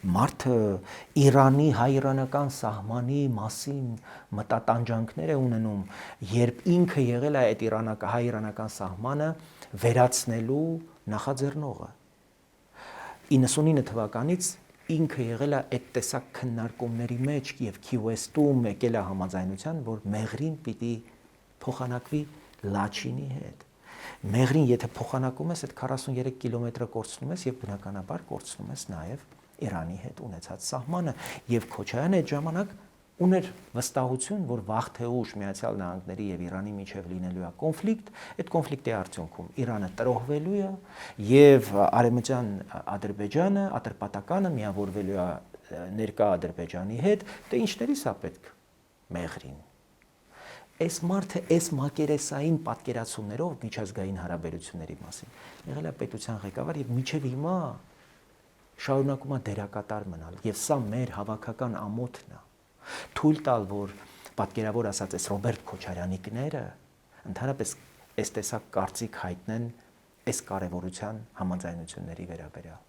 Մարդը Իրանի հայ-իրանական սահմանի մասին մտատանջանքներ է ունենում, երբ ինքը եղել է այդ հայ-իրանական սահմանը վերացնելու նախաձեռնողը։ 99 թվականից ինքը եղել է այդ տեսակ քննարկումների մեջ եւ Key West-ում եկել է համաձայնության, որ Մեղրին պիտի փոխանակվի Լաչինի հետ։ Մեղրին եթե փոխանակում ես, այդ 43 կիլոմետրը կորցնում ես եւ բնականաբար կորցնում ես նաեւ Իրանի հետ ունեցած սահմանը, եւ Քոչարյանը այդ ժամանակ ուներ վստահություն, որ վաղ թե ուշ Միացյալ Նահանգների եւ Իրանի միջև լինելու է կոնֆլիկտ, այդ կոնֆլիկտի արդյունքում Իրանը տրոհվելու է եւ Արևմտյան Ադրբեջանը, Ատրպատականը միավորվելու է ներկա Ադրբեջանի հետ, դե ինչներիս է պետք Մեղրին։ Այս մարդը այս մակերեսային պատկերացումներով միջազգային հարաբերությունների մասին եղել է պետության ղեկավար եւ միջև հիմա շարունակում է դերակատար մնալ եւ սա մեր հավաքական ամոթն է թույլ տալ որ պատկերավոր ասած այս Ռոբերտ Քոչարյանիկները ընդհանրապես այս տեսակ կարծիք հայտնեն այս կարևորության համաձայնությունների վերաբերյալ